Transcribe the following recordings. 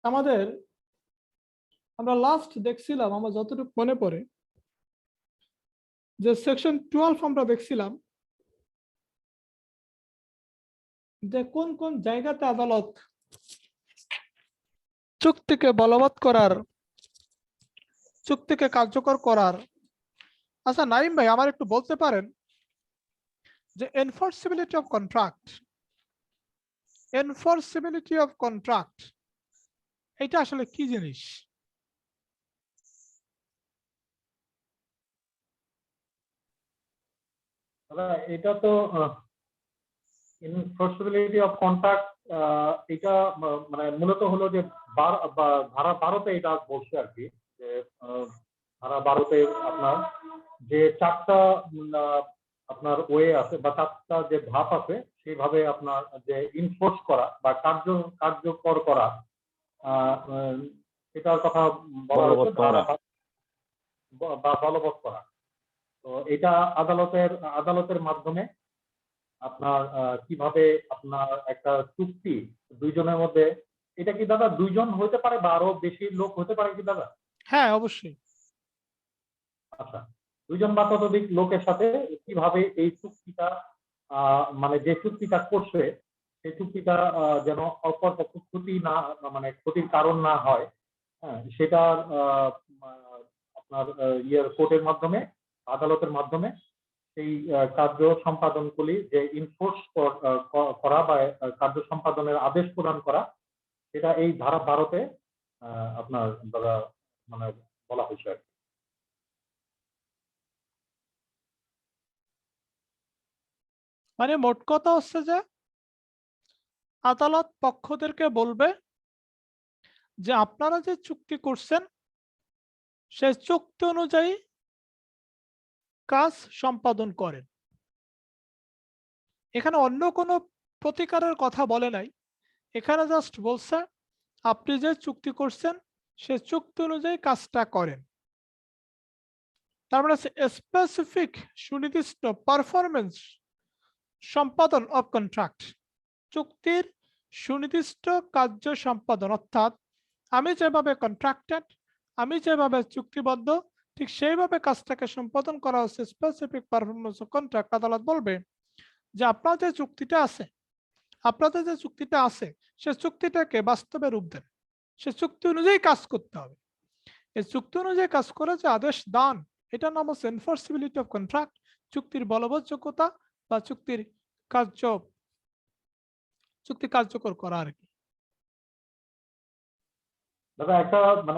আমাদের আমরা লাস্ট দেখছিলাম, আমার যতটুকু মনে পড়ে, যে সেকশন 12 আমরা দেখছিলাম যে কোন কোন জায়গাতে আদালত চুক্তিকে বলবৎ করার, চুক্তিকে কার্যকর করার। আচ্ছা নাইম ভাই, আমার একটু বলতে পারেন যে এনফোর্সিবিলিটি অফ কন্ট্রাক্ট, এনফোর্সিবিলিটি অফ কন্ট্রাক্ট এটা আসলে কি জিনিস? এটা তো এনফোর্সিবিলিটি অফ কন্ট্রাক্ট, এটা মানে মূলত হলো যে ধারা 12তে এটা বলছে আর কি, যে ধারা 12তে আপনার যে চারটা আপনার ওয়ে আছে বা চারটা যে ধাপ আছে, সেইভাবে আপনার যে ইনফোর্স করা বা কার্যকর করা, সেটার কথা বলা হচ্ছে বা বলবৎ করা। তো এটা আদালতের মাধ্যমে আপনার কিভাবে আপনার একটা চুক্তি দুইজনের মধ্যে, এটা কি দাদা দুইজন হতে পারে বা আরো বেশি লোক হতে পারে কি দাদা? হ্যাঁ অবশ্যই। আচ্ছা, দুইজন বা ততোধিক লোকের সাথে কিভাবে এই চুক্তিটা মানে যে চুক্তিটা করছে সেই চুক্তিটা যেন অপরপক্ষ ক্ষতি না, মানে ক্ষতির কারণ না হয়, হ্যাঁ, সেটা আপনার কোর্টের মাধ্যমে, আদালতের মাধ্যমে সেই কার্য সম্পাদনগুলি যে ইনফোর্স করা বা কার্য সম্পাদনের আদেশ প্রদান করা, এটা এই ধারা 12তে আপনার দ্বারা মানে বলা হয়েছে আর কি। মানে মোট কথা হচ্ছে যে আদালত পক্ষদেরকে বলবে যে আপনারা যে চুক্তি করছেন সেই চুক্তি অনুযায়ী কাজ সম্পাদন করেন। এখানে অন্য কোনো প্রতিকারের কথা বলে নাই, এখানে জাস্ট বলছে আপনি যে চুক্তি করছেন সে চুক্তি অনুযায়ী কাজটা করেন। তার মানে স্পেসিফিক সুনির্দিষ্ট পারফরমেন্স সম্পাদন অফ কন্ট্রাক্ট, চুক্তির সুনির্দিষ্ট কার্য সম্পাদন, অর্থাৎ আমি যেভাবে কন্ট্রাক্টেড, আমি যেভাবে চুক্তিবদ্ধ, ঠিক সেইভাবে কাজটাকে সম্পাদন করা হচ্ছে স্পেসিফিক পারফরমেন্স অফ কন্ট্রাক্ট। আদালত বলবে যে আপনাদের যে চুক্তিটা আছে সে চুক্তিটাকে বাস্তবে রূপ দেন, সে চুক্তি অনুযায়ী কাজ করতে হবে। এই চুক্তি অনুযায়ী কাজ করে যে আদেশ দান, এটার নাম হচ্ছে এনফোর্সিবিলিটি অফ কন্ট্রাক্ট, চুক্তির বলবৎযোগ্যতা বা চুক্তি কার্যকর করা আর কি। দাদা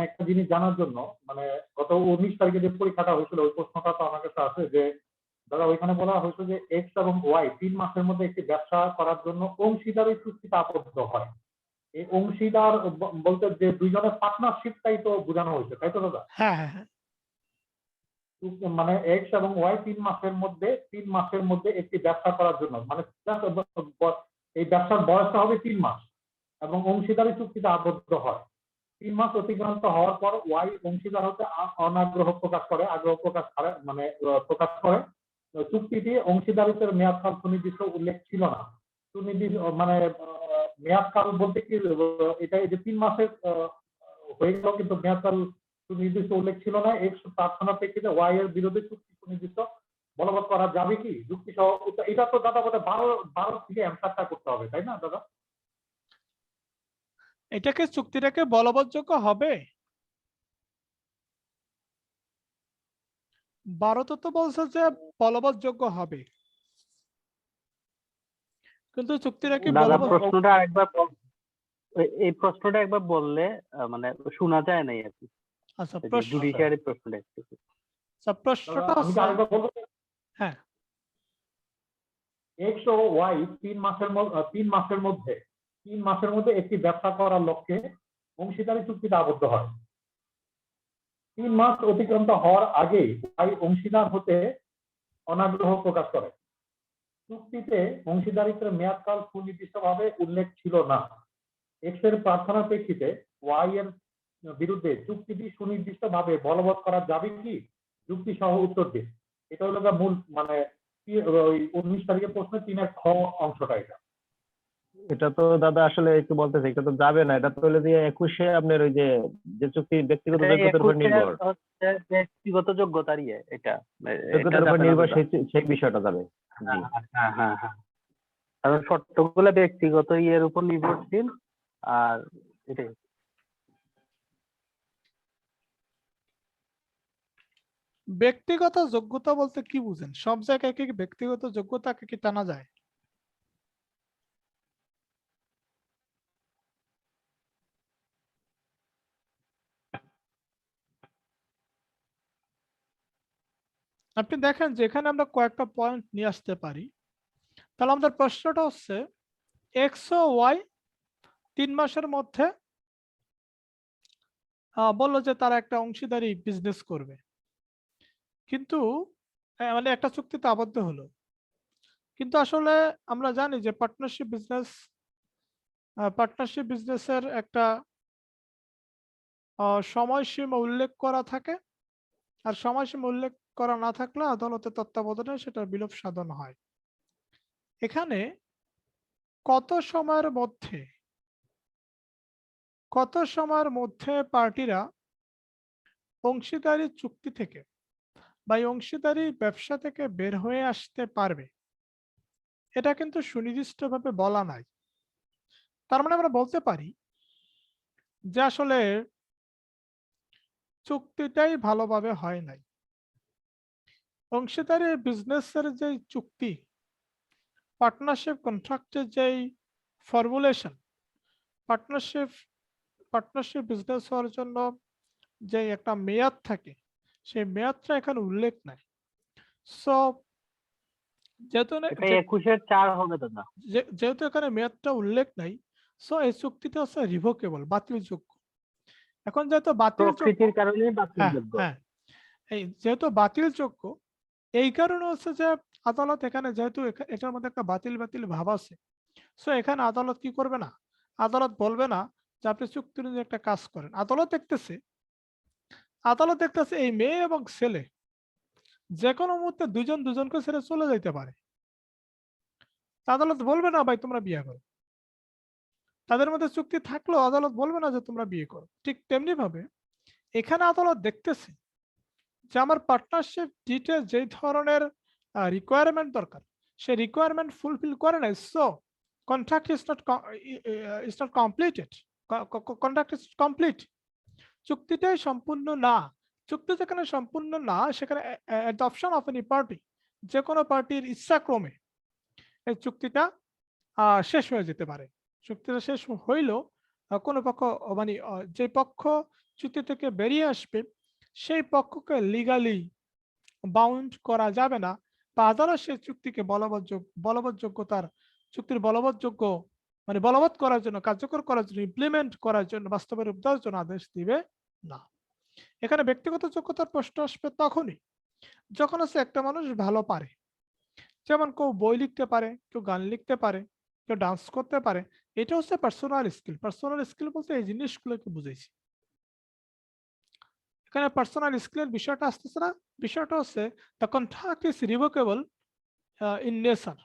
একটা জিনিস জানার জন্য, মানে গত 19 তারিখে যে পরীক্ষাটা হয়েছিল ওই প্রশ্নটা তো আমার কাছে আছে, যে দাদা ওইখানে বলা হয়েছে যে এক্স এবং ওয়াই 3 মাসের মধ্যে একটি ব্যবসা করার জন্য অংশীদারি চুক্তিতে আবদ্ধ হয়। এই অংশীদার বলতে যে দুইজনের পার্টনারশিপটাই তো বোঝানো হয়েছে, তাই তো দাদা? হ্যাঁ হ্যাঁ হ্যাঁ, মানে এক্স এবং ওয়াই 3 মাসের মধ্যে একটি ব্যবসা করার জন্য, মানে এই ব্যবসার বয়সটা হবে 3 মাস এবং অংশীদারি চুক্তিতে আবদ্ধ হয়। 3 মাস অতিক্রান্ত হওয়ার পর ওয়াই অংশীদার হতে অনাগ্রহ প্রকাশ করে, প্রকাশ করে চুক্তিটি অংশীদারিত্বের মেয়াদকাল সুনির্দিষ্ট উল্লেখ ছিল না। সুনির্দিষ্ট মানে মেয়াদকাল বলতে কি, এটা যে 3 মাসের হয়ে গেল কিন্তু মেয়াদকাল সুনির্দিষ্ট উল্লেখ ছিল না। এক্স প্রার্থনার প্রেক্ষিতে ওয়াই এর বিরুদ্ধে চুক্তি সুনির্দিষ্ট বলবৎ করা যাবে কি যুক্তি সহ? এটা তো দাদা বোধহয় 12 থেকে অ্যান্সারটা করতে হবে, তাই না দাদা? এটাকে চুক্তিটাকে বলবৎযোগ্য হবে। 12 তো বলছে যে বলবৎযোগ্য হবে, কিন্তু চুক্তিটা কি প্রশ্নটা একবার এই প্রশ্নটা একবার বললে মানে শোনা যায় নাই আর কি। আচ্ছা জুডিশিয়ারি প্রশ্নটা প্রশ্নটা হ্যাঁ, এক্স ও ওয়াই 3 মাসের মধ্যে একটি ব্যবসা করার লক্ষ্যে অংশীদারি চুক্তিতে আবদ্ধ হয়। 3 মাস অতিক্রান্ত হওয়ার আগে ওয়াই অংশীদার হতে অনাগ্রহ প্রকাশ করে। চুক্তিতে অংশীদারিত্বের মেয়াদকাল সুনির্দিষ্টভাবে উল্লেখ ছিল না। এক্স এর প্রার্থনার প্রেক্ষিতে ওয়াই এর বিরুদ্ধে চুক্তিটি সুনির্দিষ্টভাবে বলবৎ করা যাবে কি যুক্তি সহ উত্তর দিন। এটা হলো মূল, মানে ওই 19 তারিখের প্রশ্ন 3-এর খ অংশটা। এটা এটা তো দাদা আসলে একটু বলতেছে, এটা তো যাবে না, এটা তো হলো যে 21-এ আপনার ওই যে যে চুক্তি ব্যক্তিগত এটা যোগ্যতার উপর 21 নির্ভর, হচ্ছে ব্যক্তিগত যোগ্যতার ইয়ে, এটা এটা যোগ্যতার উপর যাবে না নির্ভর দাদা। সেই সেই বিষয়টা যাবে। জি হ্যাঁ হ্যাঁ হ্যাঁ হ্যাঁ, কারণ শর্তগুলো ব্যক্তিগত ইয়ের উপর নির্ভরশীল। আর এটাই ব্যক্তিগত যোগ্যতা বলতে কি বুঝেন? সব জায়গায় কি ব্যক্তিগত যোগ্যতাকে কি টানা যায়? আপনি দেখেন যে এখানে আমরা কয়েকটা পয়েন্ট নিয়ে আসতে পারি। তাহলে আমাদের প্রশ্নটা হচ্ছে এক্স ও ওয়াই 3 মাসের মধ্যে বললো যে তারা একটা অংশীদারি বিজনেস করবে, কিন্তু মানে একটা চুক্তিতে আবদ্ধ হলো। কিন্তু আসলে আমরা জানি যে পার্টনারশিপ বিজনেসের একটা সময়সীমা উল্লেখ করা থাকে, আর সময়সীমা উল্লেখ করা না থাকলে আদালতের তত্ত্বাবধানে সেটা বিলোপ সাধন হয়। এখানে কত সময়ের মধ্যে পার্টিরা অংশীদারি চুক্তি থেকে বা এই অংশীদারি ব্যবসা থেকে বের হয়ে আসতে পারবে, এটা কিন্তু সুনির্দিষ্টভাবে বলা নাই। তার মানে আমরা বলতে পারি যে আসলে চুক্তিটাই ভালোভাবে হয় নাই। অংশীদারি বিজনেসের যে চুক্তি, পার্টনারশিপ কন্ট্রাক্টের যেই ফর্মুলেশন, পার্টনারশিপ পার্টনারশিপ বিজনেস হওয়ার জন্য যে একটা মেয়াদ থাকে, সেই মেয়াদটা এখানে উল্লেখ নাই। সো যেহেতু এটা 21-এর 4 হবে দাদা। যেহেতু এখানে মেয়াদটা উল্লেখ নাই, সো এই চুক্তিটা হচ্ছে রিভোকেবল, বাতিলযোগ্য। এখন যেহেতু বাতিলযোগ্য, প্রকৃতির কারণে হ্যাঁ বাতিলযোগ্য। হ্যাঁ, এই যেহেতু বাতিলযোগ্য, এই কারণে হচ্ছে যে আদালত এখানে যেহেতু এটার মধ্যে একটা বাতিল বাতিল ভাব আছে, সো এখানে আদালত কি করবে না, আদালত বলবে না যে আপনি চুক্তি অনুযায়ী একটা কাজ করেন। আদালত দেখতেছে এই মেয়ে এবং ছেলে যে কোনো মুহূর্তে দুজন দুজনকে ছেড়ে চলে যাইতে পারে। আদালত বলবে না ভাই তোমরা বিয়ে করো, তাদের মধ্যে চুক্তি থাকলেও আদালত বলবে না যে তোমরা বিয়ে করো। ঠিক তেমনি ভাবে এখানে আদালত দেখতেছে যে আমার পার্টনারশিপ ডিটে যেই ধরনের রিকোয়ারমেন্ট দরকার, সেই রিকোয়ারমেন্ট ফুলফিল করে নাই। So contract is not completed, contract is complete, চুক্তিটাই সম্পূর্ণ না। চুক্তি যেখানে সম্পূর্ণ না, সেখানে at the option of any party, যে কোনো পার্টির ইচ্ছাক্রমে এই চুক্তিটা শেষ হয়ে যেতে পারে। চুক্তিটা শেষ হইলেও কোনো পক্ষ মানে যে পক্ষ চুক্তি থেকে বেরিয়ে আসবে সেই পক্ষকে লিগালি বাউন্ড করা যাবে না, বা আদালত সেই চুক্তিকে বলবৎযোগ্যতার চুক্তির বলবৎযোগ্য মানে বলবৎ করার জন্য, কার্যকর করার জন্য, ইমপ্লিমেন্ট করার জন্য, বাস্তবে রূপ দেওয়ার জন্য আদেশ দিবে না। এখানে ব্যক্তিগত যোগ্যতার প্রশ্ন আসবে তখনই যখন হচ্ছে একটা মানুষ ভালো পারে, যেমন কেউ বই লিখতে পারে, কেউ গান লিখতে পারে, কেউ ডান্স করতে পারে। এটা হচ্ছে পার্সোনাল স্কিল। পার্সোনাল স্কিল বলতে এই জিনিসগুলোকে বুঝাইছি। এখানে পার্সোনাল স্কিলের বিষয়টা আসতেছে না, বিষয়টা হচ্ছে the contract is revocable in nature,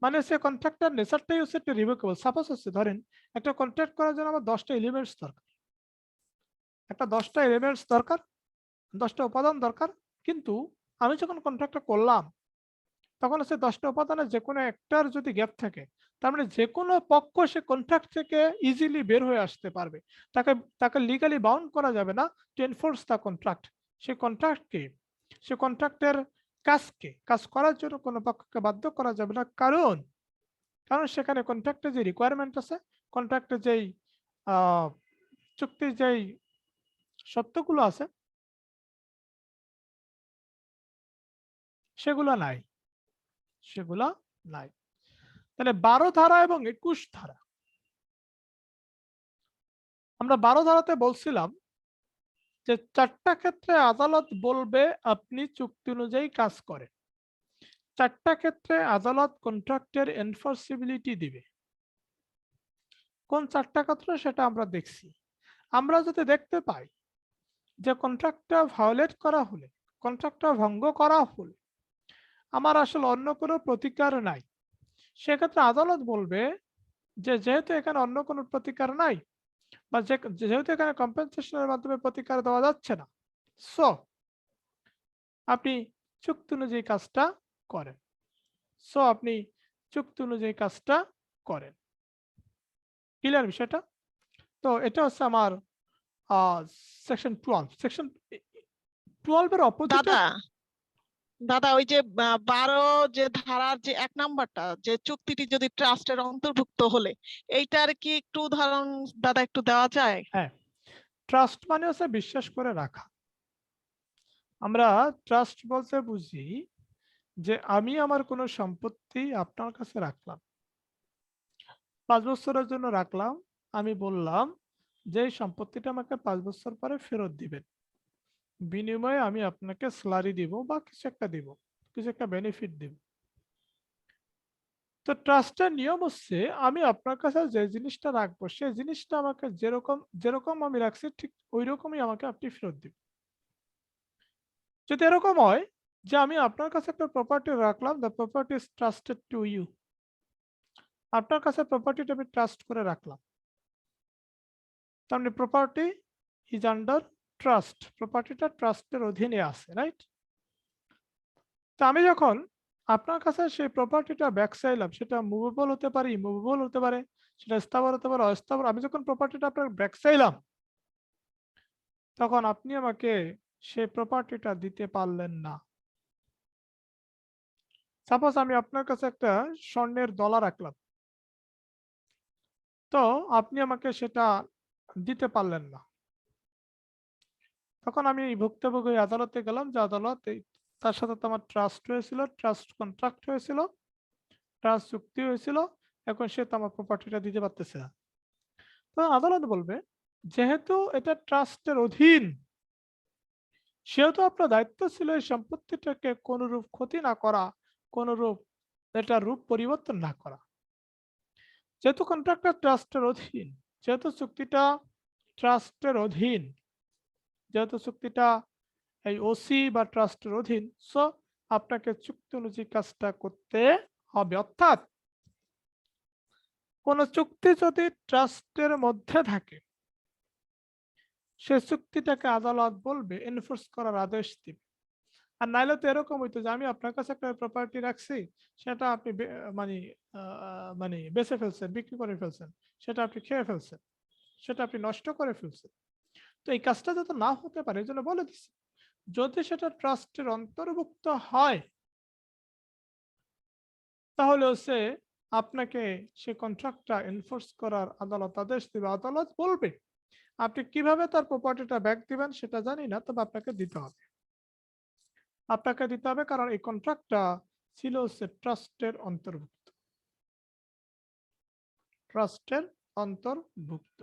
মানে সে কন্ট্রাক্টের নেচারটাই হচ্ছে একটা রিভোকেবল। সাপোজ হচ্ছে ধরেন একটা কন্ট্রাক্ট করার জন্য আমার 10টা এলিমেন্টস দরকার, 10টা উপাদান দরকার। কিন্তু আমি যখন কন্ট্রাক্টটা করলাম তখন হচ্ছে 10টা উপাদানের যে কোনো একটার যদি গ্যাপ থাকে, তার মানে যে কোনো পক্ষ সে কন্ট্রাক্ট থেকে ইজিলি বের হয়ে আসতে পারবে। তাকে তাকে লিগালি বাউন্ড করা যাবে না টু এনফোর্স দ্য কন্ট্রাক্ট। সে কন্ট্রাক্টের কাজ করার জন্য কোনো পক্ষকে বাধ্য করা যাবে না, কারণ সেখানে কন্ট্রাক্টের যে রিকোয়ারমেন্ট আছে, কন্ট্রাক্টের যেই চুক্তির যেই সত্যগুলো আছে সেগুলো নাই। তাহলে 12 ধারা এবং 21 ধারা, আমরা 12 ধারাতে বলছিলাম যে 4টা ক্ষেত্রে আদালত বলবে আপনি চুক্তি অনুযায়ী কাজ করেন, 4টা ক্ষেত্রে আদালত কন্ট্রাক্টের এনফোর্সিবিলিটি দিবে। কোন 4টা ক্ষেত্রে সেটা আমরা দেখছি। আমরা যদি দেখতে পাই যে কন্ট্রাক্টটা ভায়োলেট করা হলে, কন্ট্রাক্টটা ভঙ্গ করা হলে আমার আসলে অন্য কোনো প্রতিকার নাই, সেক্ষেত্রে আদালত বলবে যে যেহেতু এখানে অন্য কোনো প্রতিকার নাই বা যেহেতু এখানে কম্পেনসেশনের মাধ্যমে প্রতিকার দেওয়া যাচ্ছে না, সো আপনি চুক্তি অনুযায়ী কাজটা করেন। আপনি চুক্তি অনুযায়ী কাজটা করেন। ক্লিয়ার বিষয়টা? তো এটা হচ্ছে আমার সেকশন 12। সেকশন 12 এর অপোজিটে দাদা দাদা ওই যে 12 যে ধারার যে 1 নাম্বারটা, যে চুক্তিটি যদি ট্রাস্টের অন্তর্ভুক্ত হলে, এইটার কি একটু উদাহরণ দাদা একটু দেওয়া যায়? হ্যাঁ, ট্রাস্ট মানে হচ্ছে বিশ্বাস করে রাখা। আমরা ট্রাস্ট বলতে বুঝি যে আমি আমার কোনো সম্পত্তি আপনার কাছে রাখলাম, 5 বছরের জন্য রাখলাম। আমি বললাম যে এই সম্পত্তিটা আমাকে 5 বছর পরে ফেরত দিবেন, বিনিময়ে আমি আপনাকে স্যালারি দিব বা কিছু একটা দিব, কিছু একটা বেনিফিট দিব। তো ট্রাস্টের নিয়ম হচ্ছে আমি আপনার কাছে যে জিনিসটা রাখবো সেই জিনিসটা আমাকে যেরকম যেরকম আমি রাখছি ঠিক ওই রকমই আমাকে আপনি ফেরত দিবেন। যদি এরকম হয় যে আমি আপনার কাছে একটা প্রপার্টি রাখলাম, the property is trusted to you, আপনার কাছে প্রপার্টিটা আমি ট্রাস্ট করে রাখলাম, তার মানে প্রপার্টি ইজ আন্ডার ট্রাস্ট, প্রপার্টিটা ট্রাস্টের অধীনে আছে, রাইট? তো আমি যখন আপনার কাছে সেই প্রপার্টিটা ব্যাক চাইলাম, সেটা মুভেবল হতে পারে, ইমুভেবল হতে পারে, সেটা স্থাবর হতে পারে, অস্থাবর। আমি যখন প্রপার্টিটা আপনার ব্যাক চাইলাম, তখন আপনি আমাকে সেই প্রপার্টিটা দিতে পারলেন না। সাপোজ আমি আপনার কাছে একটা স্বর্ণের দলা রাখলাম, তো আপনি আমাকে সেটা দিতে পারলেন না। তখন আমি ভুক্তভোগী আদালতে গেলাম, যে আদালত তার সাথে তো আমার ট্রাস্ট হয়েছিল, ট্রাস্ট কন্ট্রাক্ট হয়েছিল, ট্রাস্ট চুক্তি হয়েছিল, এখন সে তো আমার প্রপার্টিটা দিতে পারতেছে না। তো আদালত বলবে যেহেতু এটা ট্রাস্টের অধীন, সেহেতু আপনার দায়িত্ব ছিল এই সম্পত্তিটাকে কোনরূপ ক্ষতি না করা, কোনরূপ এটা রূপ পরিবর্তন না করা। যেহেতু কন্ট্রাক্টর ট্রাস্টের অধীন, যেহেতু চুক্তিটা ট্রাস্টের অধীন, যেহেতু চুক্তিটা এই ওসি বা ট্রাস্টের অধীন, সো আপনাকে চুক্তি অনুযায়ী কাজটা করতে হবে। অর্থাৎ কোন চুক্তি যদি ট্রাস্টের মধ্যে থাকে, সে চুক্তিটাকে আদালত বলবে এনফোর্স করার আদেশ দিবে। আর নাইলে তো এরকম হইতো যে আমি আপনার কাছে একটা প্রপার্টি রাখছি, সেটা আপনি মানে মানে বেচে ফেলছেন, বিক্রি করে ফেলছেন, সেটা আপনি খেয়ে ফেলছেন, সেটা আপনি নষ্ট করে ফেলছেন। তো এই কাজটা যাতে না হতে পারে, এই জন্য বলে দিচ্ছি যদি সেটা ট্রাস্টের অন্তর্ভুক্ত হয়, তাহলে হচ্ছে আপনাকে সে কন্ট্রাক্টটা এনফোর্স করার আদালত আদেশ দিবে। আদালত বলবে আপনি কিভাবে তার প্রপার্টিটা ব্যাক দিবেন সেটা জানি না, তবে আপনাকে দিতে হবে, আপনাকে দিতে হবে, কারণ এই কন্ট্রাক্টটা ছিল হচ্ছে ট্রাস্টের অন্তর্ভুক্ত, ট্রাস্টের অন্তর্ভুক্ত।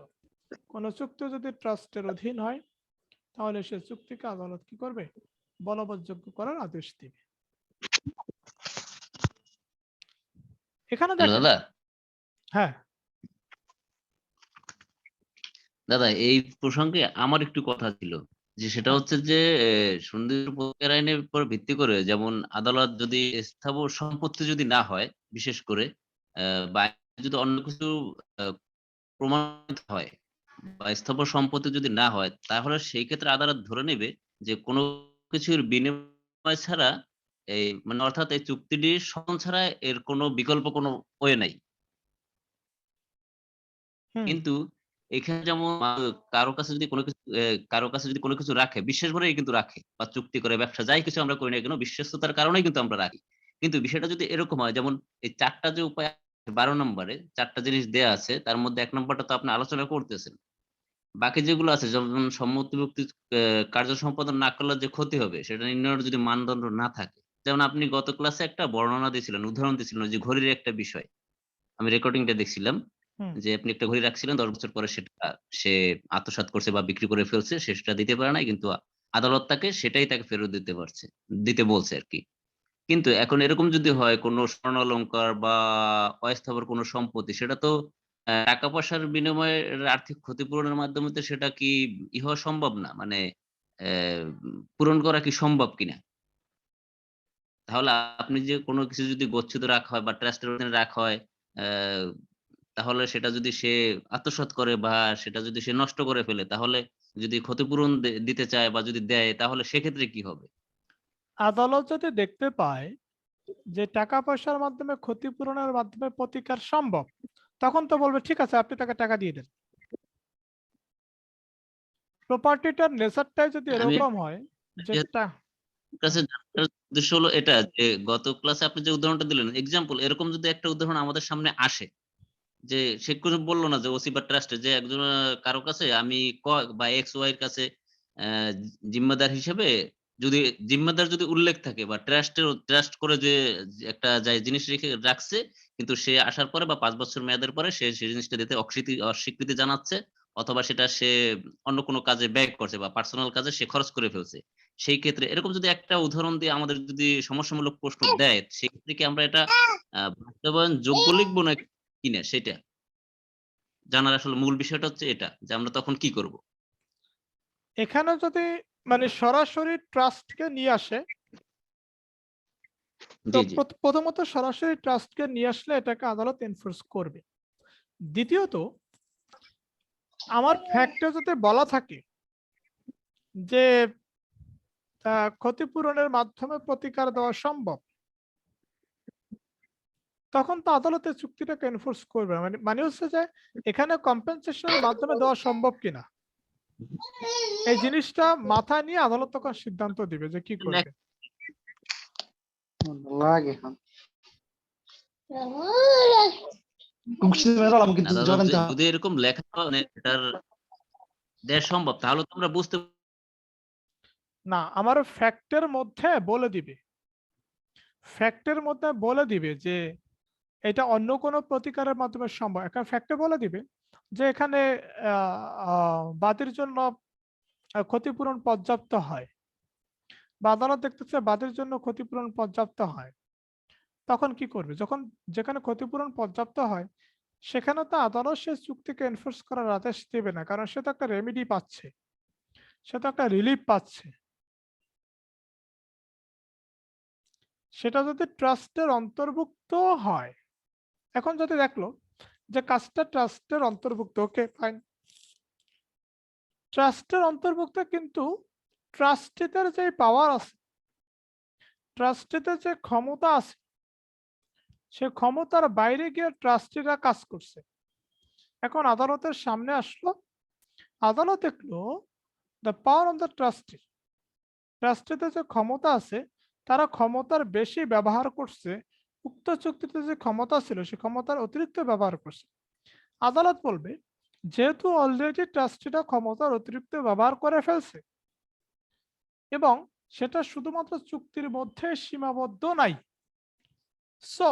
কোন চুক্তি যদি ট্রাস্টের অধীন হয়, তাহলে সে চুক্তিকে আদালত কি করবে, বলবৎযোগ্য করার আদেশ দিবে। এখানে হ্যালো দেখেন, দাদা। হ্যাঁ দাদা এই প্রসঙ্গে আমার একটু কথা ছিল, যে সেটা হ্যাঁ, হচ্ছে যে সুন্দর প্রতিকার আইনের উপর ভিত্তি করে, যেমন আদালত যদি স্থাবর সম্পত্তি যদি না হয়, বিশেষ করে বা যদি অন্য কিছু প্রমাণিত হয়, বা স্থাবর সম্পত্তি যদি না হয়, তাহলে সেই ক্ষেত্রে আদালত ধরে নেবে যে কোনো কিছুর বিনিময় ছাড়া, এই মানে অর্থাৎ এই চুক্তিটি স্মরণ ছাড়া এর কোনো বিকল্প কোনো ওয়ে নাই। হুম, কিন্তু এখানে যেমন কারো কাছে যদি কোনো কিছু কারো কাছে যদি কোনো কিছু রাখে, বিশ্বাস করেই কিন্তু রাখে, বা চুক্তি করে ব্যবসা যাই কিছু আমরা করি না কেন, বিশ্বস্ততার কারণেই কিন্তু আমরা রাখি। কিন্তু বিষয়টা যদি এরকম হয়, যেমন এই ৪ টা যে উপায় আছে, ১২ নম্বরে ৪ টা জিনিস দেয়া আছে, তার মধ্যে ১ নম্বরটা তো আপনি আলোচনা করতেছেন। বাকি যেগুলো আছে, যেমন সম্মতিমুক্তি কার্য সম্পাদন না করলে যে ক্ষতি হবে, সেটা নির্ণয়ের যদি মানদণ্ড না থাকে। যেমন আপনি গত ক্লাসে একটা বর্ণনা দিয়েছিলেন, উদাহরণ দিয়েছিলেন যে ঘড়ির একটা বিষয়। আমি রেকর্ডিংটা দেখছিলাম। হুম, যে আপনি একটা ঘড়ি রাখছিলেন, ১০ বছর পরে সেটা সে আত্মসাৎ করছে বা বিক্রি করে ফেলছে। সে সেটা দিতে পারে নাই। কিন্তু আদালত তাকে ফেরত দিতে বলছে আরকি। কিন্তু এখন এরকম যদি হয়, কোন স্বর্ণালংকার বা অস্থাবর কোন সম্পত্তি, সেটা তো টাকা পয়সার বিনিময়ে আর্থিক ক্ষতিপূরণের মাধ্যমে তো সেটা কি হওয়া সম্ভব না? মানে অ্যা পূরণ করা কি সম্ভব কিনা? তাহলে আপনি যে কোন কিছু যদি গচ্ছিত রাখা হয় বা ট্রাস্টের অধীনে রাখা হয়, অ্যা তাহলে সেটা যদি সে আত্মসাৎ করে বা সেটা যদি সে নষ্ট করে ফেলে, তাহলে যদি ক্ষতিপূরণ দিতে চায় বা যদি দেয়, তাহলে সেক্ষেত্রে কি হবে? আদালত যদি দেখতে পায় যে টাকা পয়সার মাধ্যমে ক্ষতিপূরণের মাধ্যমে প্রতিকার সম্ভব, তখন তো বলবে ঠিক আছে আপনি তাকে টাকা দিয়ে দেন। প্রপার্টিটার নেচারটাই যদি আমি এরকম হয় যে কাছে জানার উদ্দেশ্য হলো এটা যে গত ক্লাসে আপনি যে উদাহরণটা দিলেন, এক্সাম্পল এরকম যদি একটা উদাহরণ আমাদের সামনে আসে, যে সে কিছু বলল না যে ওসি বা ট্রাস্টে যে একজন কারো কাছে আমি বা এক্স ওয়াই এর কাছে জিম্মাদার হিসেবে যদি জিম্মাদার যদি উল্লেখ থাকে বা ট্রাস্ট করে যে একটা জিনিস রেখে রাখছে, কিন্তু সে আসার পরে বা ৫ বছর মেয়াদের পরে সে সেই জিনিসটা দিতে অস্বীকৃতি জানাচ্ছে, অথবা সেটা সে অন্য কোনো কাজে ব্যয় করছে বা পার্সোনাল কাজে সে খরচ করে ফেলছে। সেই ক্ষেত্রে এরকম যদি একটা উদাহরণ দিয়ে আমাদের যদি সমস্যামূলক প্রশ্ন দেয়, সেক্ষেত্রে কি আমরা এটা বাস্তবায়ন যোগ্য লিখবো না কিনা সেটা জানার আসলে মূল বিষয়টা হচ্ছে এটা যে আমরা তখন কি করব? এখানে যদি মানে সরাসরি ট্রাস্টকে নিয়ে আসে, তো জি, জি। প্রথমত সরাসরি ট্রাস্টকে নিয়ে আসলে এটাকে আদালত এনফোর্স করবে। দ্বিতীয়ত আমার ফ্যাক্টে যদি বলা থাকে যে ক্ষতিপূরণের মাধ্যমে প্রতিকার দেওয়া সম্ভব, তখন তো আদালতের চুক্তিটাকে এনফোর্স করবে। মানে হচ্ছে যে এখানে কম্পেনসেশনের মাধ্যমে দেওয়া সম্ভব কিনা, এই জিনিসটা মাথায় নিয়ে আদালত তখন সিদ্ধান্ত দিবে যে কি করবে। আদালত যদি এরকম লেখা মানে এটার দেয়া সম্ভব, তাহলে তো আমরা বুঝতে না, আমার ফ্যাক্টের মধ্যে বলে দিবে, ফ্যাক্টের মধ্যে বলে দিবে যে এটা অন্য কোনো প্রতিকারের মাধ্যমে সম্ভব। এখানে ফ্যাক্টে বলে দিবে যে এখানে বাদীর জন্য ক্ষতিপূরণ পর্যাপ্ত হয়, বা আদালত দেখতেছে বাদীর জন্য ক্ষতিপূরণ পর্যাপ্ত হয়, তখন কি করবে? যখন যেখানে ক্ষতিপূরণ পর্যাপ্ত হয় সেখানে তো আদালত সে চুক্তিকে এনফোর্স করার আদেশ দেবে না, কারণ সে তো একটা রেমিডি পাচ্ছে, সে তো একটা রিলিফ পাচ্ছে। সেটা যদি ট্রাস্টের অন্তর্ভুক্ত হয়, এখন যদি দেখলো যে কাজটা ট্রাস্টের অন্তর্ভুক্ত, ওকে ফাইন, ট্রাস্টের অন্তর্ভুক্ত, কিন্তু ট্রাস্টিদের যে পাওয়ার আছে, ট্রাস্টিদের যে ক্ষমতা আছে, সে ক্ষমতার বাইরে গিয়ে ট্রাস্টিরা কাজ করছে। এখন আদালতের সামনে আসলো, আদালত দেখলো the power of the trustee, ট্রাস্টিদের যে ক্ষমতা আছে তারা ক্ষমতার বেশি ব্যবহার করছে, উক্ত চুক্তিতে যে ক্ষমতা ছিল সে ক্ষমতার অতিরিক্ত ব্যবহার করছে। আদালত বলবে যেহেতু অলরেডি ট্রাস্টিরা ক্ষমতার অতিরিক্ত ব্যবহার করে ফেলছে এবং সেটা শুধুমাত্র চুক্তির মধ্যে সীমাবদ্ধ নাই, সো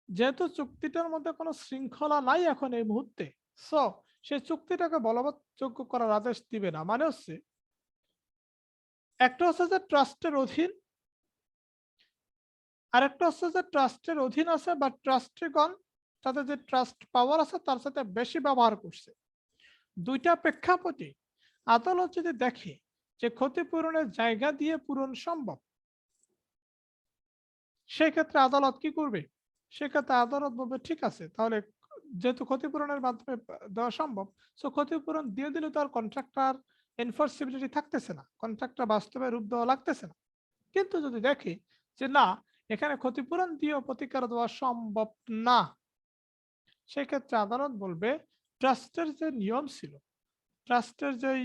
যেহেতু চুক্তিটার মধ্যে কোনো শৃঙ্খলা নাই এখন এই মুহূর্তে, সো সে চুক্তিটাকে বলবৎযোগ্য করার আদেশ দিবে না। মানে হচ্ছে একটা হচ্ছে যে ট্রাস্টের অধীন, আরেকটা হচ্ছে যে ট্রাস্টের অধীন আছে বা ট্রাস্টিগণ তাদের যে ট্রাস্ট পাওয়ার আছে তার সাথে বেশি ব্যবহার করছে। দুইটা প্রেক্ষাপটে আদালত যদি দেখে যে ক্ষতিপূরণের জায়গা দিয়ে পূরণ সম্ভব, সেক্ষেত্রে আদালত কি করবে? সেক্ষেত্রে আদালত বলবে ঠিক আছে, তাহলে যেহেতু ক্ষতিপূরণের মাধ্যমে দেওয়া সম্ভব, সো ক্ষতিপূরণ দিয়ে দিলে তো আর কন্ট্রাক্টর এনফোর্সিবিলিটি থাকতেছে না, কন্ট্রাক্টর বাস্তবে রূপ দেওয়া লাগতেছে না। কিন্তু যদি দেখে যে না, এখানে ক্ষতিপূরণ দিয়েও প্রতিকার দেওয়া সম্ভব না, সেক্ষেত্রে আদালত বলবে ট্রাস্টের যে নিয়ম ছিল, ট্রাস্টের যেই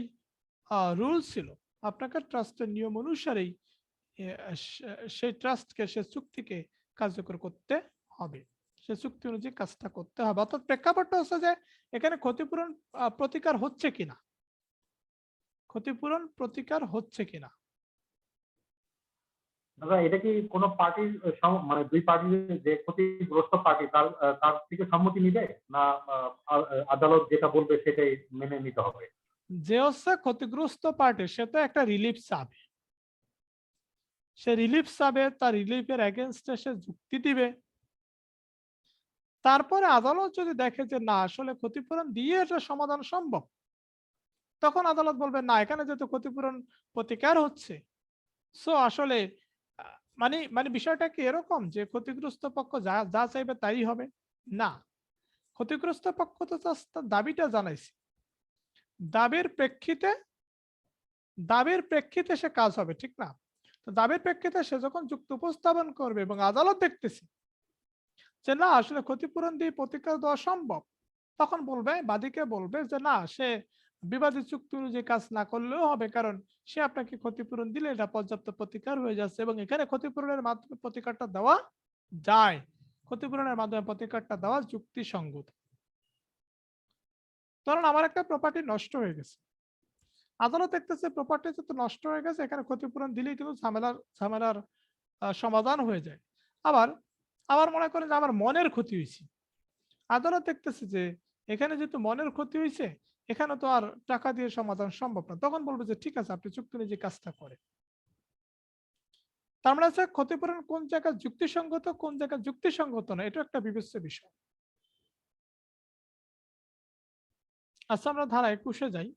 রুল ছিল, আপনাকে ট্রাস্টের নিয়ম অনুসারেই সেই ট্রাস্টকে সে চুক্তিকে কার্যকর করতে হবে, সে চুক্তি অনুযায়ী কাজটা করতে হবে। অর্থাৎ প্রেক্ষাপটটা হচ্ছে যে এখানে ক্ষতিপূরণ প্রতিকার হচ্ছে কিনা, ক্ষতিপূরণ প্রতিকার হচ্ছে কিনা। দাদা এটা কি কোনো পার্টির মানে দুই পার্টি যে ক্ষতিগ্রস্ত পার্টি তার থেকে সম্মতি নিবে না আদালত যেটা বলবে সেটাই মেনে নিতে হবে? যে হচ্ছে ক্ষতিগ্রস্ত পার্টি সে তো একটা রিলিফ চাবে, সে রিলিফ চাবে, তার রিলিফের এগেনস্টে সে যুক্তি দিবে। তারপরে আদালত যদি দেখে যে না আসলে ক্ষতিপূরণ দিয়ে এটা সমাধান সম্ভব, তখন আদালত বলবে না, এখানে যেহেতু ক্ষতিপূরণ প্রতিকার হচ্ছে, সো আসলে মানে মানে বিষয়টা কি এরকম যে ক্ষতিগ্রস্ত পক্ষ যা যা চাইবে তাই হবে। না, ক্ষতিগ্রস্ত পক্ষ তো just তার দাবিটা জানাইছে, দাবির প্রেক্ষিতে সে কাজ হবে, ঠিক না? তো দাবির প্রেক্ষিতে সে যখন যুক্তি উপস্থাপন করবে এবং আদালত দেখতেছে যে না আসলে ক্ষতিপূরণ দিয়ে প্রতিকার দেওয়া সম্ভব, তখন বলবে, বাদীকে বলবে যে না, সে বিবাদী চুক্তি অনুযায়ী কাজ না করলেও হবে, কারণ সে আপনাকে ক্ষতিপূরণ দিলে এটা পর্যাপ্ত প্রতিকার হয়ে যাচ্ছে এবং এখানে ক্ষতিপূরণের মাধ্যমে প্রতিকারটা দেওয়া যায়, ক্ষতিপূরণের মাধ্যমে প্রতিকারটা দেওয়া যুক্তিসঙ্গত। ধরুন আমার একটা প্রপার্টি নষ্ট হয়ে গেছে, আদালত দেখতেছে প্রপার্টি তো নষ্ট হয়ে গেছে, এখানে ক্ষতিপূরণ দিলেই কিন্তু ঝামেলার সমাধান হয়ে যায়। আবার আবার মনে করেন যে আমার মনের ক্ষতি হয়েছে, আদালত দেখতেছে যে এখানে যেহেতু মনের ক্ষতি হয়েছে, এখানে তো আর টাকা দিয়ে সমাধান সম্ভব না, তখন বলবে যে ঠিক আছে আপনি চুক্তি অনুযায়ী কাজটা করেন। তার মানে হচ্ছে ক্ষতিপূরণ কোন জায়গায় যুক্তিসঙ্গত, কোন জায়গায় যুক্তিসঙ্গত না, এটা একটা বিবেচ্য বিষয়। আচ্ছা আমরা ধারা 21-এ যাই।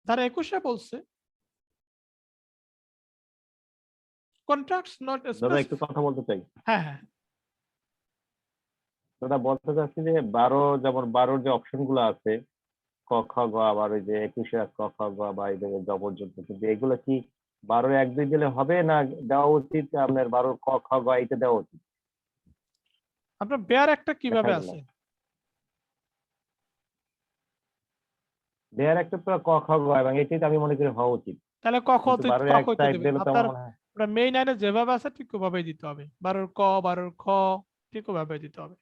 ধারা 21-এ বলছে কন্ট্রাক্টস নট দাদা একটু কথা বলতে চাই। হ্যাঁ হ্যাঁ দাদা বলতে চাচ্ছি যে 12 যেমন 12 যে অপশন গুলো আছে ক খ গ, আবার ওই যে 21-এ ক খ গ বা এই যে জ পর্যন্ত, কিন্তু এগুলো কি 12 এক দুই দিলে হবে না দেওয়া উচিত আপনার 12 ক খ গ এইটা দেওয়া উচিত? আপনার বেয়ার একটা কিভাবে দেখা গেল আছে? দেয়ার একটা তো ক খ গ, এবং এটাই তো আমি মনে করি হওয়া উচিত। তাহলে কিন্তু 12 এক কখতে সাইড দেবে দিলে তো আপনার, আমার মনে হয় মেইন আইনে যেভাবে আছে ঠিক ওভাবেই দিতে হবে, 12 ক 12 খ ঠিক ওভাবে দিতে হবে।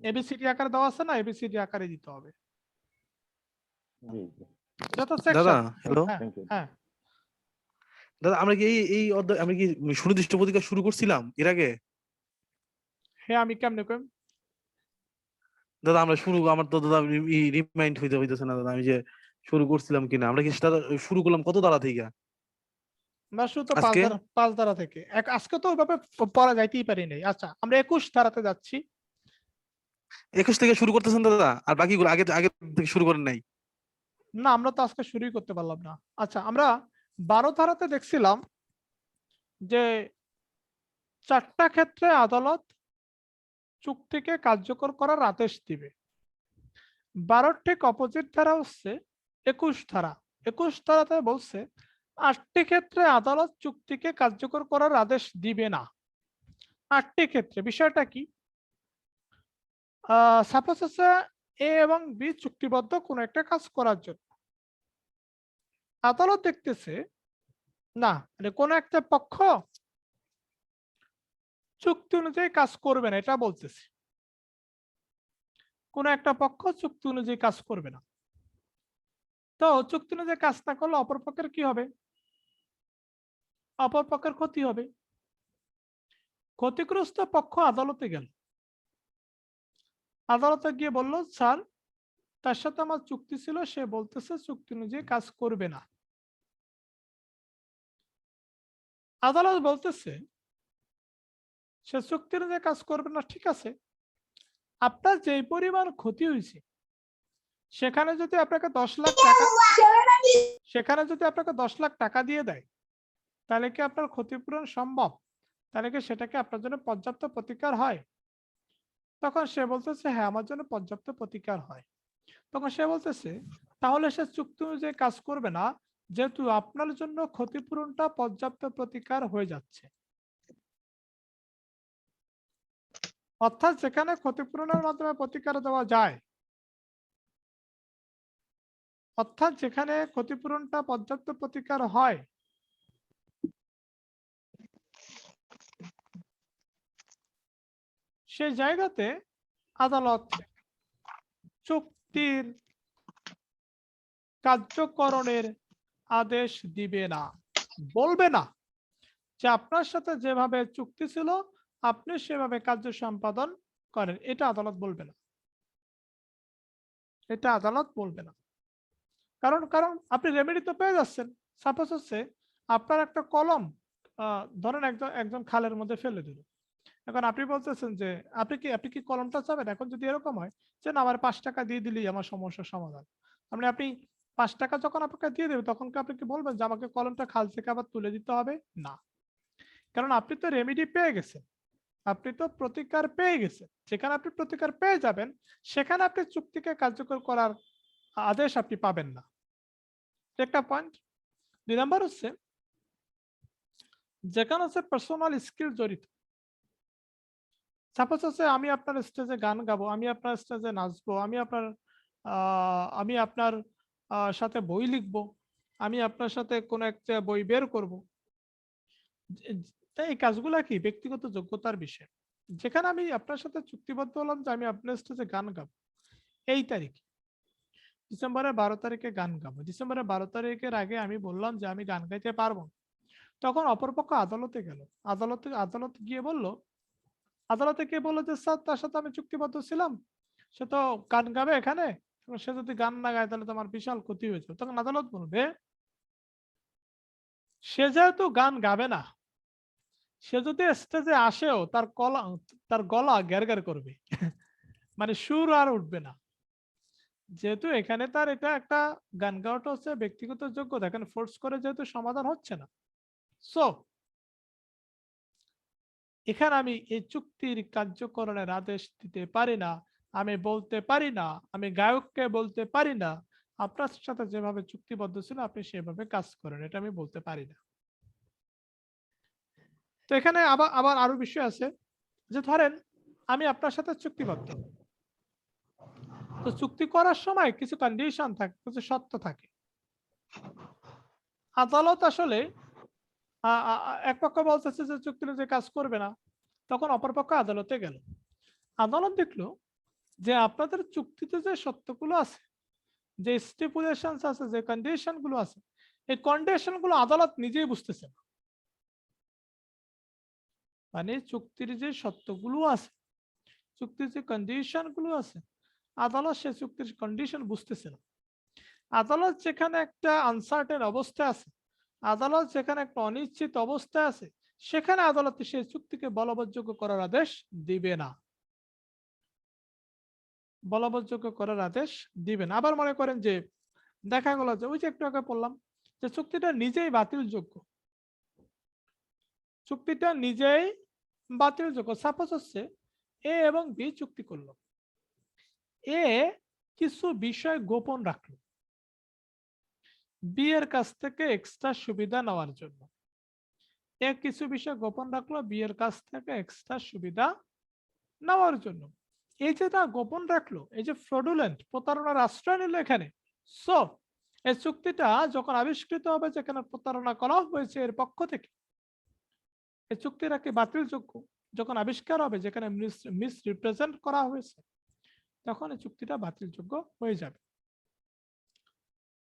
এবিসিডি আকারে দেওয়া আছে না, এবিসিডি আকারে দিতে হবে জি জি যত দাদা সেকশন। হ্যালো হ্যাঁ থ্যাংক ইউ। হ্যাঁ দাদা, আমরা কি এই অধ্যায় আমরা কি সুনির্দিষ্ট প্রতিকার শুরু করছিলাম এর আগে? হ্যাঁ আমি কেমনে কইম? দাদা আমরা আমার তো দাদা রিমাইন্ড হইতেছে না দাদা, আমি যে শুরু করছিলাম কিনা। আমরা কি সেটা শুরু করলাম কত দ্বারা থেকে আমরা শুধু তো আজকে? 5 ধারা থেকে, আজকে তো ওইভাবে পড়া যাইতেই পারি নাই। আচ্ছা আমরা 21 ধারাতে যাচ্ছি। 21 থেকে শুরু করতেছেন দাদা, আর বাকিগুলো আগে আগে থেকে শুরু করেন নাই? না আমরা তো আজকে শুরুই করতে পারলাম না। আচ্ছা আমরা 12 ধারাতে দেখছিলাম যে 4টা ক্ষেত্রে আদালত চুক্তিকে কার্যকর করার আদেশ দিবে। 12 ঠিক অপোজিট ধারা হচ্ছে 21 ধারা। 21 ধারাতে বলছে 8টি ক্ষেত্রে আদালত চুক্তিকে কার্যকর করার আদেশ দিবে না। 8টি ক্ষেত্রে বিষয়টা কি? সাপোজ হচ্ছে এ এবং বি চুক্তিবদ্ধ কোনো একটা কাজ করার জন্য, আদালত দেখতেছে না মানে কোন একটা পক্ষ চুক্তি অনুযায়ী কাজ করবে না, এটা বলতেছে কোন একটা পক্ষ চুক্তি অনুযায়ী কাজ করবে না। তো চুক্তি অনুযায়ী কাজ না করলে অপর পক্ষের কি হবে? অপর পক্ষের ক্ষতি হবে। ক্ষতিগ্রস্ত পক্ষ আদালতে গেল, আদালতে গিয়ে বলল স্যার তার সাথে আমার চুক্তি ছিল, সে বলতেছে চুক্তি অনুযায়ী কাজ করবে না। আদালত বলতেছে সে চুক্তি অনুযায়ী কাজ করবে না, ঠিক আছে, আপনার যে পরিমাণ ক্ষতি হয়েছে সেখানে যদি আপনাকে 10 লাখ টাকা, সেখানে যদি আপনাকে 10 লাখ টাকা দিয়ে দেয় তাহলে কি আপনার ক্ষতিপূরণ সম্ভব? তাহলে কি সেটাকে আপনার জন্য পর্যাপ্ত প্রতিকার হয়? তখন সে বলতেছে হ্যাঁ আমার জন্য পর্যাপ্ত প্রতিকার হয়। তখন সে বলতেছে তাহলে সে চুক্তি অনুযায়ী কাজ করবে না, যেহেতু আপনার জন্য ক্ষতিপূরণটা পর্যাপ্ত প্রতিকার হয়ে যাচ্ছে। অর্থাৎ যেখানে ক্ষতিপূরণের মাধ্যমে প্রতিকার দেওয়া যায়, অর্থাৎ যেখানে ক্ষতিপূরণটা পর্যাপ্ত প্রতিকার হয়, সেই জায়গাতে আদালত চুক্তির কার্যকরণের আদেশ দিবে না, বলবে না যে আপনার সাথে যেভাবে চুক্তি ছিল আপনি সেভাবে কার্য সম্পাদন করেন, এটা আদালত বলবে না। এটা আদালত বলবে না। কারণ কারণ আপনি রেমেডি তো পেয়ে যাচ্ছেন। সাপোজ হচ্ছে আপনার একটা কলম ধরেন একজন খালের মধ্যে ফেলে দিল, এখন আপনি বলতেছেন যে আপনি কি কলমটা চাবেন? এখন যদি এরকম হয় যে না আমার 5 টাকা দিয়ে দিলেই আমার সমস্যার সমাধান, মানে আপনি 5 টাকা যখন আপনাকে দিয়ে দেবে তখন কি আপনি কি বলবেন যে আমাকে কলমটা খাল থেকে আবার তুলে দিতে হবে? না, কারণ আপনি তো রেমেডি পেয়ে গেছেন। আপনি তো প্রতিকার পেয়ে গেছেন, যেখানে আপনি প্রতিকার পেয়ে যাবেন সেখানে আপনি চুক্তিকে কার্যকর করার আদেশ আপনি পাবেন না। একটা পয়েন্ট। 2 নাম্বার হচ্ছে যেখানে হচ্ছে পার্সোনাল স্কিল জড়িত। সাপোজ হচ্ছে আমি আপনার স্টেজে গান গাবো, আমি আপনার স্টেজে নাচবো, আমি আপনার সাথে বই লিখবো, আমি আপনার সাথে কোনো একটা বই বের করব। তাই এই কাজগুলা কি ব্যক্তিগত যোগ্যতার বিষয়। যেখানে আমি আপনার সাথে চুক্তিবদ্ধ হলাম যে আমি আপনার স্টেজে গান গাবো এই তারিখে, ডিসেম্বরের 12 তারিখে গান গাবো, ডিসেম্বরের 12 তারিখের আগে আমি বললাম যে আমি গান গাইতে পারবো না। তখন অপরপক্ষ আদালতে গেল, আদালত গিয়ে বলল, আদালতে কে বললো যে স্যার তার সাথে আমি চুক্তিবদ্ধ ছিলাম, সে তো গান গাবে এখানে, সে যদি গান না গায় তাহলে তোমার বিশাল ক্ষতি হয়েছে। তখন আদালত বলবে সে যেহেতু গান গাবে না, সে যদি স্টেজে আসেও তার গলা গ্যার করবে মানে সুর আর উঠবে না। যেহেতু এখানে তার এটা একটা গান গাওয়াটা হচ্ছে ব্যক্তিগত যোগ্যতা, এখানে ফোর্স করে যেহেতু সমাধান হচ্ছে না, সো এখানে আমি এই চুক্তির কার্যকরণের আদেশ দিতে পারি না। আমি বলতে পারি না, আমি গায়ককে বলতে পারি না আপনার সাথে যেভাবে চুক্তিবদ্ধ ছিল আপনি সেভাবে কাজ করেন, এটা আমি বলতে পারি না। তো এখানে আবার আবার আরো বিষয় আছে, যে ধরেন আমি আপনার সাথে চুক্তিবদ্ধ, তো চুক্তি করার সময় কিছু কন্ডিশন থাকে, কিছু শর্ত থাকে। আদালত আসলে এক পক্ষ বলতেছে যে চুক্তি অনুযায়ী কাজ করবে না, তখন অপরপক্ষ আদালতে গেল, আদালত দেখলো যে আপনাদের চুক্তিতে যে সত্যগুলো আছে, যে স্টিপুলেশন আছে, যে কন্ডিশন গুলো আছে, এই কন্ডিশন গুলো আদালত নিজেই বুঝতেছে না। মানে চুক্তির যে সত্যগুলো আছে, চুক্তির যে কন্ডিশন গুলো আছে, আদালত সে চুক্তির কন্ডিশন বুঝতেছে না। আদালত যেখানে একটা আনসার্টেন অবস্থা আছে, আদালত যেখানে একটা অনিশ্চিত অবস্থা আছে, সেখানে আদালত সেই চুক্তিকে বলবৎযোগ্য করার আদেশ দিবে না, বলবৎযোগ্য করার আদেশ দিবে না। আবার মনে করেন যে দেখা গেল যে ওই যে একটু আগে বললাম যে চুক্তিটা নিজেই বাতিলযোগ্য, চুক্তিটা নিজেই বাতিলযোগ্য। সাপোজ হচ্ছে এ এবং বি চুক্তি করলো, এ কিছু বিষয় গোপন রাখলো বি এর কাছ থেকে এক্সট্রা সুবিধা নেওয়ার জন্য, এ কিছু বিষয় গোপন রাখলো বি এর কাছ থেকে এক্সট্রা সুবিধা নেওয়ার জন্য। এই যে তা গোপন রাখলো, এই যে ফ্রডুলেন্ট প্রতারণার আশ্রয় নিল এখানে, সো এই চুক্তিটা যখন আবিষ্কৃত হবে যেখানে প্রতারণা করা হয়েছে এর পক্ষ থেকে, এই চুক্তিটা কি বাতিলযোগ্য। যখন আবিষ্কার হবে যেখানে মিস রিপ্রেজেন্ট করা হয়েছে, তখন এই চুক্তিটা বাতিলযোগ্য হয়ে যাবে।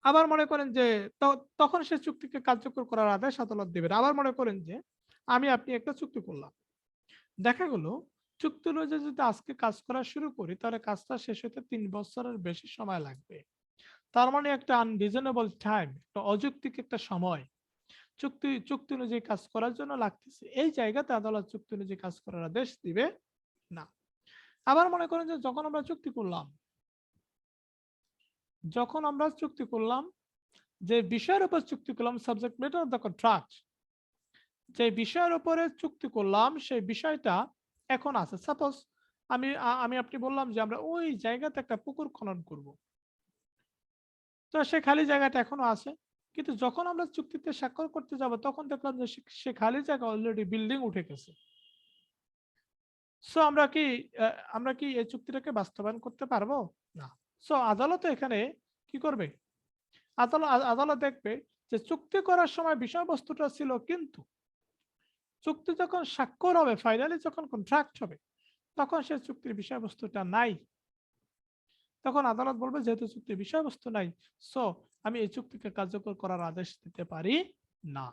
আবার মনে করেন যে তখন সে চুক্তিকে কার্যকর করার আদেশ আদালত দেবেন। আবার মনে করেন যে আমি আপনি একটা চুক্তি করলাম, দেখা গেল চুক্তি অনুযায়ী যদি আজকে কাজ করা শুরু করি তাহলে কাজটা শেষ হতে 3 বছরের বেশি সময় লাগবে। তার মানে একটা আনরিজনেবল টাইম, একটা অযৌক্তিক একটা সময় চুক্তি অনুযায়ী কাজ করার জন্য লাগতেছে। এই জায়গাতে আদালত চুক্তি অনুযায়ী কাজ করার আদেশ দিবে না। আবার মনে করেন যে যখন আমরা চুক্তি করলাম, যে বিষয়ের উপর চুক্তি করলাম, subject matter of the contract, যে বিষয়ের উপরে চুক্তি করলাম সেই বিষয়টা এখন আছে। সাপোজ আমি আপনি বললাম যে আমরা ওই জায়গাতে একটা পুকুর খনন করব, তো সে খালি জায়গাটা এখনো আছে, কিন্তু যখন আমরা চুক্তিতে স্বাক্ষর করতে যাব তখন দেখলাম যে সে খালি জায়গা অলরেডি বিল্ডিং উঠে গেছে। সো আমরা কি এই চুক্তিটাকে বাস্তবায়ন করতে পারবো না। সো আদালত এখানে কি করবে, আদালত দেখবে যে চুক্তি করার সময় বিষয়বস্তুটা ছিল, কিন্তু চুক্তি যখন স্বাক্ষর হবে, ফাইনালি যখন কন্ট্রাক্ট হবে, তখন সে চুক্তির বিষয়বস্তুটা নাই। তখন আদালত বলবে যেহেতু চুক্তির বিষয়বস্তু নাই, সো আমি এই চুক্তিকে কার্যকর করার আদেশ দিতে পারি না।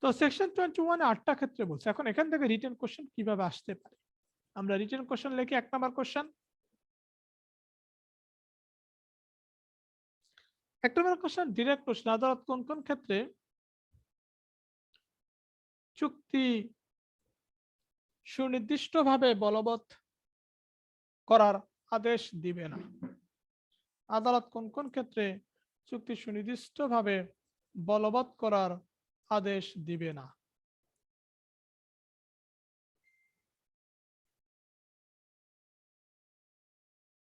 তো সেকশন 21 8টা ক্ষেত্রে বলছে। এখন এখান থেকে রিটেন কোশ্চেন কিভাবে আসতে পারে, আমরা রিটেন কোশ্চেন লিখি। 1 number question, 1 number question direct question, আদালত কোন কোন ক্ষেত্রে চুক্তি সুনির্দিষ্টভাবে বলবৎ করার আদেশ দিবে না। আদালত কোন কোন ক্ষেত্রে চুক্তি সুনির্দিষ্টভাবে বলবৎ করার আদেশ দিবে না।